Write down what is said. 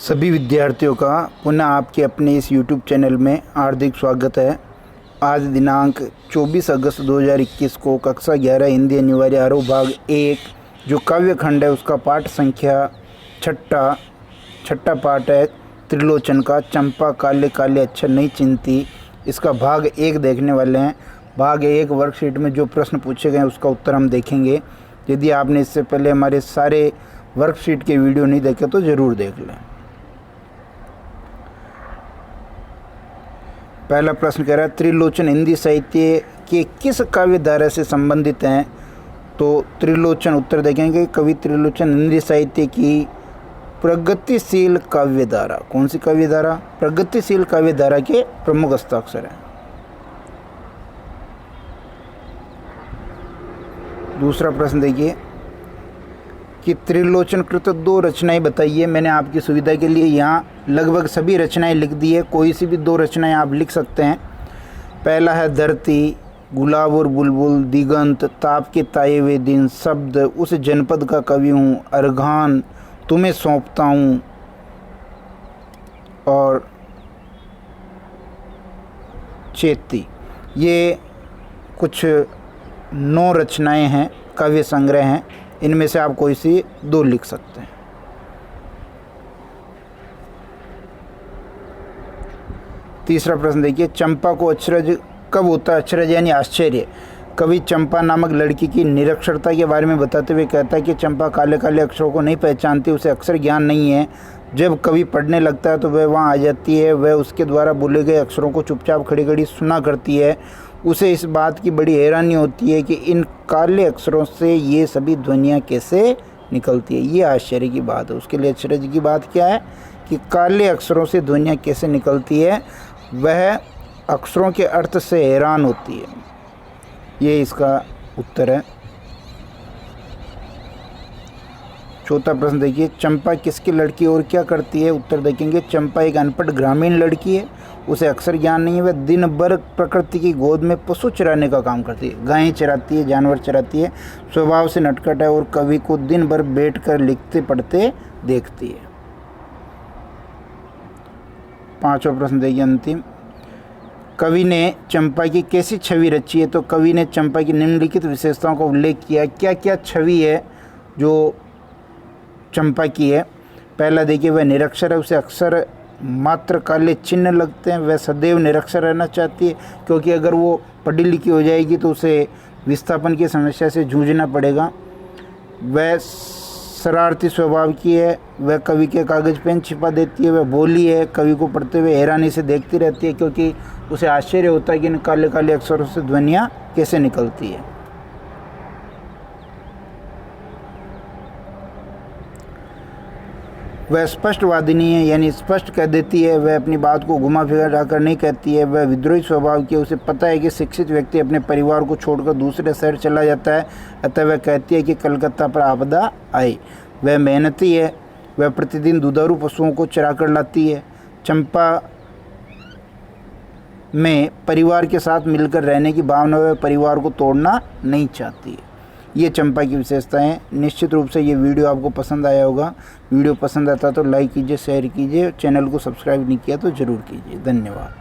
सभी विद्यार्थियों का पुनः आपके अपने इस YouTube चैनल में हार्दिक स्वागत है। आज दिनांक 24 अगस्त 2021 को कक्षा 11 हिंदी अनिवार्य आरोह भाग 1 जो काव्य खंड है उसका पाठ संख्या छठा पाठ है त्रिलोचन का चंपा काले काले अक्षर नहीं चिंती। इसका भाग 1 देखने वाले हैं। भाग 1 वर्कशीट में जो प्रश्न पूछे गए उसका उत्तर हम देखेंगे। यदि आपने इससे पहले हमारे सारे वर्कशीट के वीडियो नहीं देखे तो ज़रूर देख लें। पहला प्रश्न कह रहा है त्रिलोचन हिंदी साहित्य के किस काव्य धारा से संबंधित हैं। तो त्रिलोचन उत्तर देखेंगे कवि त्रिलोचन हिंदी साहित्य की प्रगतिशील काव्य धारा। कौन सी काव्य धारा? प्रगतिशील काव्य धारा के प्रमुख हस्ताक्षर हैं। दूसरा प्रश्न देखिए कि त्रिलोचन कृत 2 रचनाएं बताइए। मैंने आपकी सुविधा के लिए यहाँ लगभग सभी रचनाएं लिख दी है, कोई सी भी 2 रचनाएं आप लिख सकते हैं। पहला है धरती, गुलाब और बुलबुल, दिगंत, ताप के ताए हुए दिन, शब्द, उस जनपद का कवि हूँ, अर्घान, तुम्हें सौंपता हूँ और चेती। ये कुछ 9 रचनाएं हैं, काव्य संग्रह हैं। इनमें से आप कोई सी 2 लिख सकते हैं। तीसरा प्रश्न देखिए चंपा को अचरज कब होता है? अचरज यानी आश्चर्य। कवि चंपा नामक लड़की की निरक्षरता के बारे में बताते हुए कहता है कि चंपा काले काले अक्षरों को नहीं पहचानती, उसे अक्षर ज्ञान नहीं है। जब कवि पढ़ने लगता है तो वह वहाँ आ जाती है। वह उसके द्वारा बोले गए अक्षरों को चुपचाप खड़ी खड़ी सुना करती है। उसे इस बात की बड़ी हैरानी होती है कि इन काले अक्षरों से ये सभी ध्वनियाँ कैसे निकलती है। ये आश्चर्य की बात है। उसके लिए आश्चर्य की बात क्या है कि काले अक्षरों से ध्वनियाँ कैसे निकलती है। वह अक्षरों के अर्थ से हैरान होती है। ये इसका उत्तर है। चौथा प्रश्न देखिए चंपा किसकी लड़की और क्या करती है? उत्तर देखेंगे चंपा एक अनपढ़ ग्रामीण लड़की है, उसे अक्षर ज्ञान नहीं है। वह दिन भर प्रकृति की गोद में पशु चराने का काम करती है, गायें चराती है, जानवर चराती है। स्वभाव से नटखट है और कवि को दिन भर बैठकर लिखते पढ़ते देखती है। 5वां प्रश्न देखिए अंतिम, कवि ने चंपा की कैसी छवि रची है? तो कवि ने चंपा की निम्नलिखित विशेषताओं का उल्लेख किया। क्या क्या छवि है जो चंपा की है? पहला देखिए वह निरक्षर है, उसे अक्सर मात्र काले चिन्ह लगते हैं। वह सदैव निरक्षर रहना चाहती है क्योंकि अगर वो पढ़ी लिखी हो जाएगी तो उसे विस्थापन की समस्या से जूझना पड़ेगा। वह शरारती स्वभाव की है। वह कवि के कागज पेन छिपा देती है। वह भोली है, कवि को पढ़ते हुए हैरानी से देखती रहती है क्योंकि उसे आश्चर्य होता है कि इन काले काले अक्षरों से ध्वनियाँ कैसे निकलती है। वह स्पष्टवादिनी है यानी स्पष्ट कह देती है। वह अपनी बात को घुमा फिरा कर नहीं कहती है। वह विद्रोही स्वभाव की है, उसे पता है कि शिक्षित व्यक्ति अपने परिवार को छोड़कर दूसरे शहर चला जाता है, अतः वह कहती है कि कलकत्ता पर आपदा आई। वह मेहनती है, वह प्रतिदिन दुधारू पशुओं को चरा कर लाती है। चंपा में परिवार के साथ मिलकर रहने की भावना, वह परिवार को तोड़ना नहीं चाहती है। ये चंपा की विशेषताएं। निश्चित रूप से ये वीडियो आपको पसंद आया होगा। वीडियो पसंद आता तो लाइक कीजिए, शेयर कीजिए। चैनल को सब्सक्राइब नहीं किया तो ज़रूर कीजिए। धन्यवाद।